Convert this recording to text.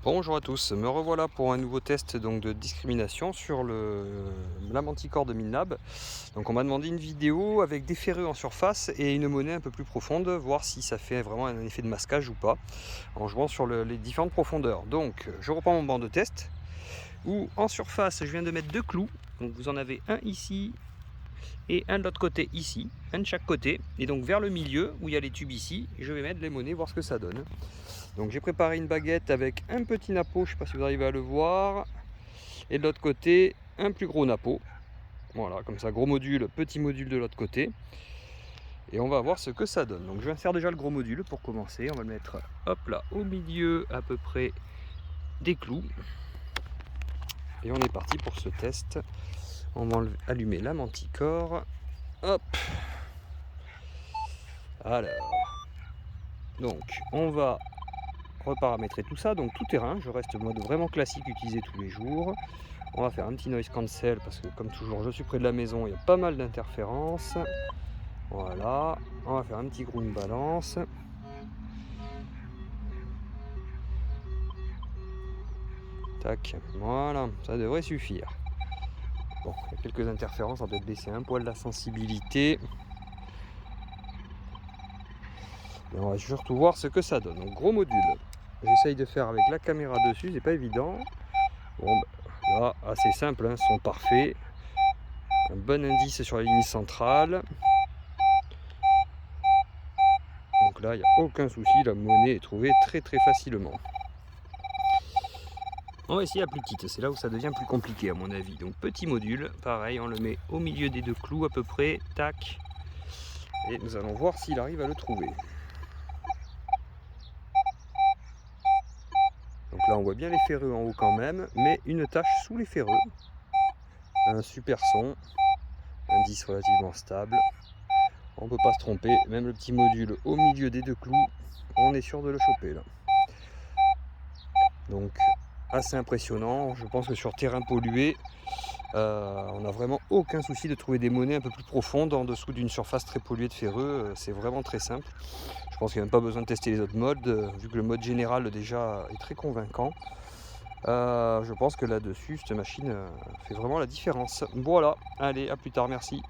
Bonjour à tous, me revoilà pour un nouveau test donc, de discrimination sur la Manticore de Milnab. Donc on m'a demandé une vidéo avec des ferreux en surface et une monnaie un peu plus profonde, voir si ça fait vraiment un effet de masquage ou pas, en jouant sur les différentes profondeurs. Donc je reprends mon banc de test, où en surface je viens de mettre deux clous, donc vous en avez un ici et un de l'autre côté ici, un de chaque côté, et donc vers le milieu où il y a les tubes ici, je vais mettre les monnaies, voir ce que ça donne. Donc j'ai préparé une baguette avec un petit nappot, je ne sais pas si vous arrivez à le voir, et de l'autre côté un plus gros nappot. Voilà, comme ça, gros module, petit module de l'autre côté. Et on va voir ce que ça donne. Donc je vais faire déjà le gros module pour commencer. On va le mettre hop là au milieu à peu près des clous. Et on est parti pour ce test. On va allumer la Manticore. Hop. Alors. Donc on va reparamétrer tout ça. Donc tout terrain, je reste mode vraiment classique utilisé tous les jours. On va faire un petit noise cancel parce que comme toujours je suis près de la maison, il y a pas mal d'interférences. Voilà, on va faire un petit ground balance. Tac, voilà, ça devrait suffire. Bon, il y a quelques interférences, on va peut-être baisser un poil la sensibilité. Et on va surtout voir ce que ça donne. Donc gros module, j'essaye de faire avec la caméra dessus, c'est pas évident. Bon, là, assez simple, hein, son parfait. Un bon indice sur la ligne centrale. Donc là, il n'y a aucun souci, la monnaie est trouvée très facilement. On va essayer la plus petite, c'est là où ça devient plus compliqué à mon avis. Donc petit module, pareil, on le met au milieu des deux clous à peu près, tac. Et nous allons voir s'il arrive à le trouver. Donc là on voit bien les ferreux en haut quand même, mais une tache sous les ferreux. Un super son, indice relativement stable. On ne peut pas se tromper, même le petit module au milieu des deux clous, on est sûr de le choper là. Donc assez impressionnant, je pense que sur terrain pollué, on n'a vraiment aucun souci de trouver des monnaies un peu plus profondes en dessous d'une surface très polluée de ferreux, c'est vraiment très simple. Je pense qu'il n'y a même pas besoin de tester les autres modes, vu que le mode général déjà est très convaincant. Je pense que là-dessus, cette machine fait vraiment la différence. Voilà, allez, à plus tard, merci.